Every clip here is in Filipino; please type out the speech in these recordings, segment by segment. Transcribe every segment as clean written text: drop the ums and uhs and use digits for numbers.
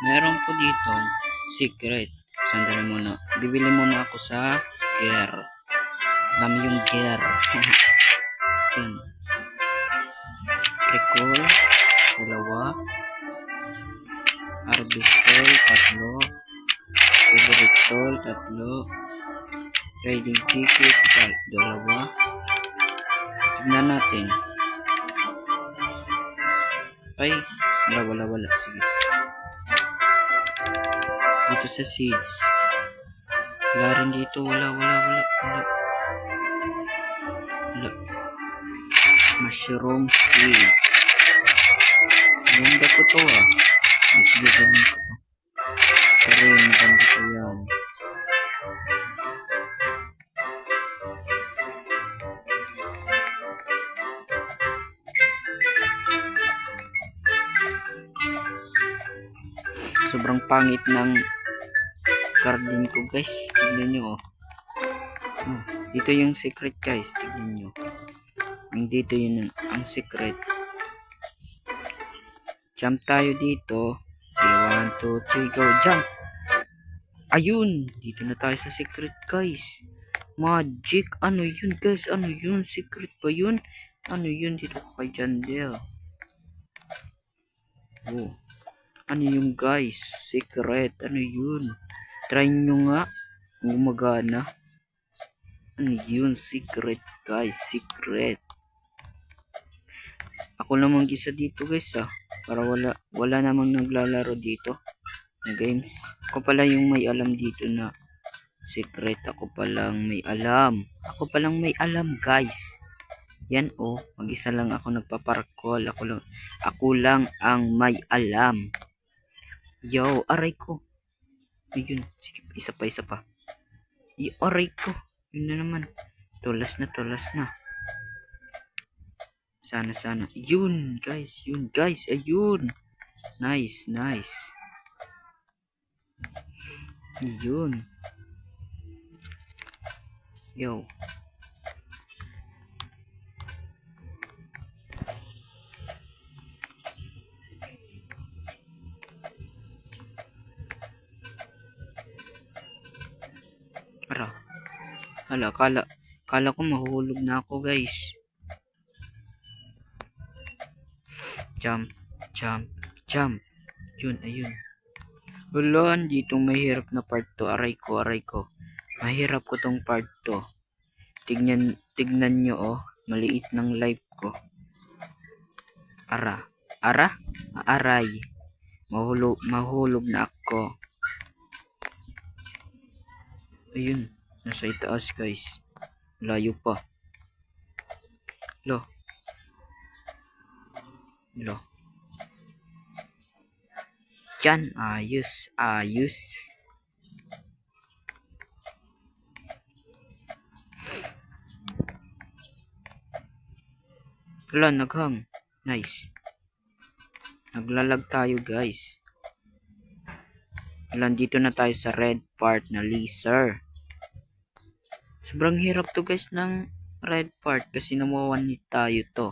Meron po dito secret. Sandali muna. Bibili muna ako sa gear. Dami yung gear. Yan. Recall. Dalawa. Arbistol. Tatlo. Favorite tool. Tatlo. Trading ticket. Dalawa. Tignan natin. Ay. Wala. Sige. Dito sa seeds. Wala rin dito. Wala. Mushroom seeds. Ganda ko to ah. Sige, ganun ko to. Pero maganda ko yan. Sobrang pangit ng garden ko guys. Tignan nyo oh. Dito yung secret guys. Tignan nyo. Dito yun ang secret. Jump tayo dito. Say 1, 2, 3, go. Jump. Ayun. Dito na tayo sa secret guys. Magic. Ano yun guys? Ano yun? Secret ba yun? Ano yun? Dito ko kay Jandel. Oh. Ano yun guys? Secret. Ano yun? Try nyo nga. Gumagana. Ano yun? Secret guys. Secret. Ako lamang isa dito guys ah. Para wala namang naglalaro dito na games. Ako pala yung may alam dito na secret. Ako palang may alam. Guys. Yan oh. Mag-isa lang ako nagpaparkol. Ako lang ang may alam. Yo, aray ko. Ayun, sige, isa pa. Aray ko. Yun na naman. Tulas na. Sana. Yun, guys. Ayun. Nice. Yun. Yo. Hala, kala ko mahulog na ako guys. Jump. Yun, ayun. Wala, ditong mahirap na part to. Aray ko. Mahirap ko tong part to. Tignan nyo oh. Maliit ng life ko. Aray. Mahulog na ako. Ayun. Nasa itaas guys. Layo pa. Lo. Yan. Ayos. Wala, naghang. Nice. Naglalag tayo guys. Wala, dito na tayo sa red part na laser. Sobrang hirap to guys ng red part kasi nawawanit tayo to.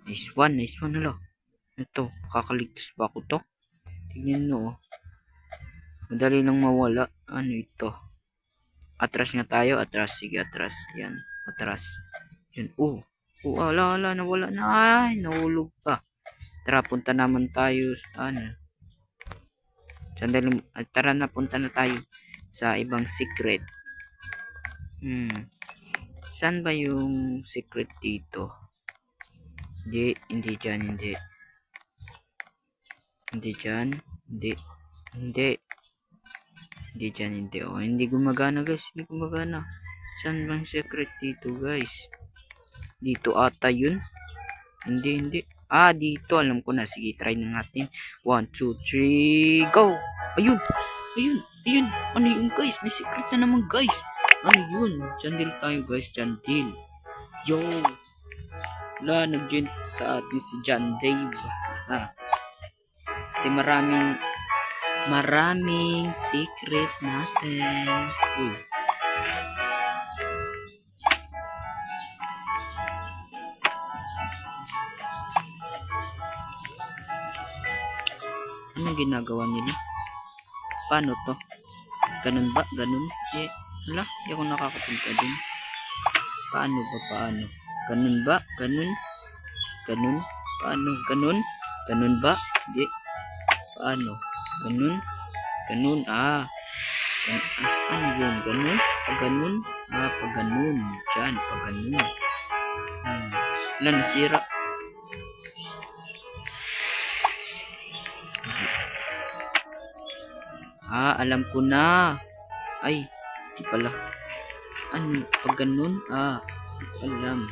Nice one hala. Ito, kakaligtas ba ako to? Tignan nyo oh. Madali lang mawala. Ano ito? Atras nga tayo. Sige, atras. Yan. Atras. Yan. Ala. Nawala na. Ay, nahulog pa. Tara, punta naman tayo. Sandali. Tara na, punta na tayo sa ibang secret. Saan ba yung secret dito? Hindi dyan. Oh, hindi gumagana guys. Saan bang secret dito guys? Dito ata yun. Hindi. Dito. Alam ko na. Sige, try na natin. 1, 2, 3, go! Ayun. Ano yun guys? May secret na naman guys. Ano yun? Jandil tayo guys. Jandil. Yo! Wala, nag-join sa atin si John Dave. Kasi maraming secret natin. Uy. Anong ginagawa nila? Paano to? Ganun ba? Ganun? Eh, wala. Hindi ako nakakapunta din. Paano ba? Paano? Ganun ba? Ganun? Ganun? Paano? Ganun? Ganun ba? Hindi. Paano? Ganun? Ganun? Ah. Ano yun? Ganun? Pag ganun? Ah, pag ganun. Diyan. Pag ganun. Wala, nasira. Ah, alam ko na. Ay, di pala. Ano? Pag ganun? Ah, alam.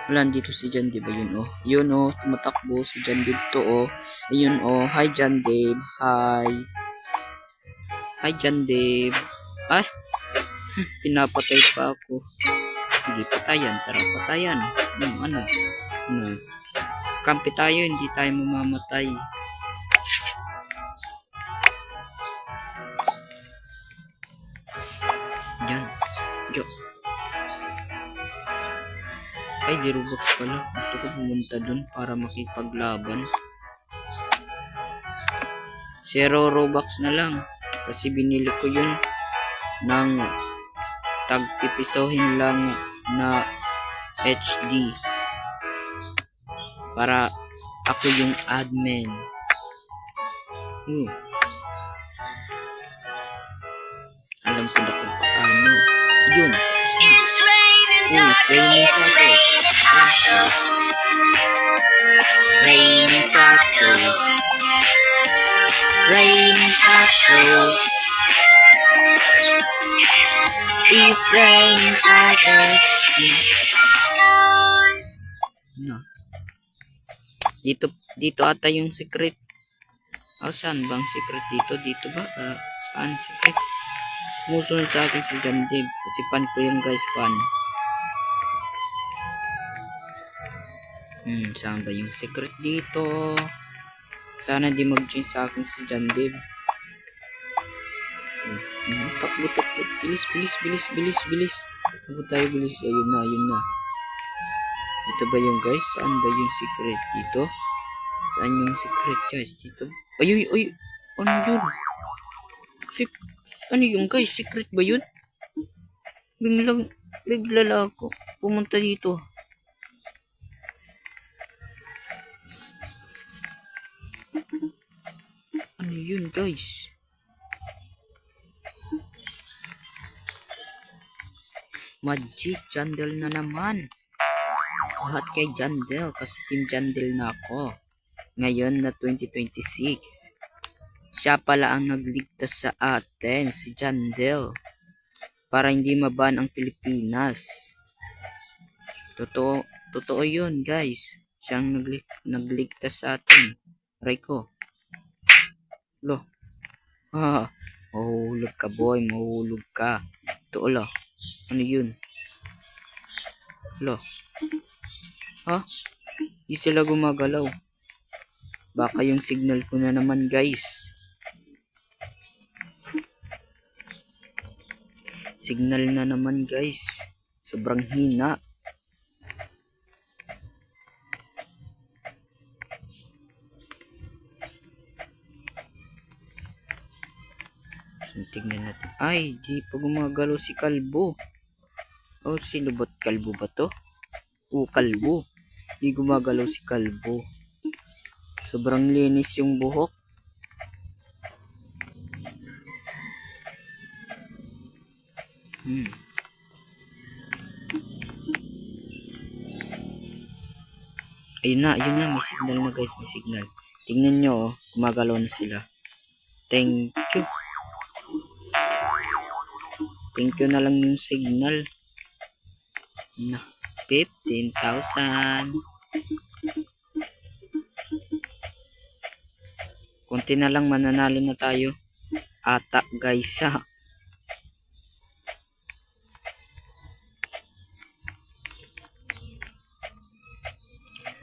Wala, dito si John Dave. Ayun oh. Yun oh, tumatakbo si John Dave to oh. Ayun oh. Hi John Dave. Hi. Hi John Dave. Ay, pinapatay pa ako. Sige, patayan. Tara, patayan. Ano? Kampi tayo, hindi tayo mamamatay. Yan. Yo. Ay, di Robux pala. Gusto ko pumunta dun para makipaglaban. 0 Robux na lang. Kasi binili ko yun ng tagpipisohin lang na HD. Para ako yung admin. Alam ko na kung paano. Yun. It's raining tacos. Raining tacos. Raining tacos. It's raining tacos. No. Dito ata yung secret. Oh, saan bang secret dito? Dito ba? Saan secret? Musunod sa akin si John Dave. Kasi pan po yung guys, pan. Saan ba yung secret dito? Sana di mag-join sa akin si John Dave. Takbo. Bilis. Takbo tayo, bilis. Ayun na. Ito ba yung guys? Saan ba yung secret dito? Saan yung secret guys? Dito? Ay. Ano yun? Ano yung guys? Secret ba yun? Bigla lang ako pumunta dito. Ano yun guys? Magic Jandel na naman. Lahat kay Jandel kasi team Jandel na ako. Ngayon na 2026. Siya pala ang nagligtas sa atin, si Jandel. Para hindi maban ang Pilipinas. Totoo yun guys. Siyang nagligtas sa atin. Rayko. Lo. Mahulog ka boy. Mahulog ka. Ito lo. Ano yun? Lo. Di sila gumagalaw. Baka yung signal ko na naman guys. Signal na naman guys. Sobrang hina. So, tignan natin. Ay, di pa gumagalaw si Kalbo. Oh, si Lubot Kalbo ba to? Kalbo. Di gumagalaw si Kalbo. Sobrang linis yung buhok. Ayun na, may signal na guys, may signal. Tingnan nyo, gumagalaw na sila. Thank you. Thank you na lang yung signal. Na, 15,000. Kunti na lang mananalo na tayo. Ata guys ha.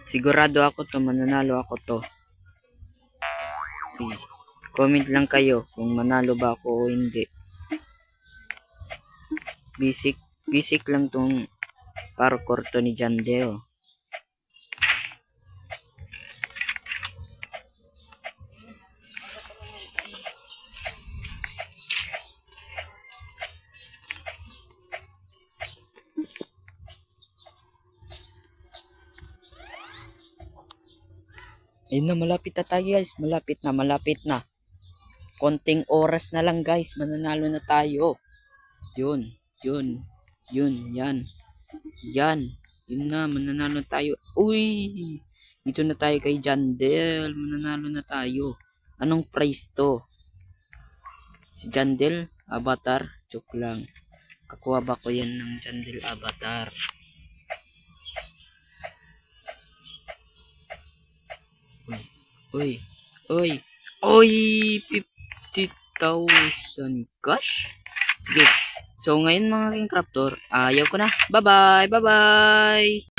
Sigurado ako to, mananalo ako to. Comment lang kayo kung manalo ba ako o hindi. Basic lang tong Parkour to ni Jandel. Ayun na, malapit na tayo guys. Malapit na, malapit na. Konting oras na lang guys. Mananalo na tayo. Yun, yun, yun, yan. Yan. Yun na, mananalo na tayo. Uy! Dito na tayo kay Jandel. Mananalo na tayo. Anong price to? Si Jandel? Avatar? Joke lang. Kakuha ba ko yan ng Jandel Avatar? Uy, uy, uy, 50,000 cash? Sige. So, ngayon mga king crafter, ayaw ko na. Bye-bye, bye-bye!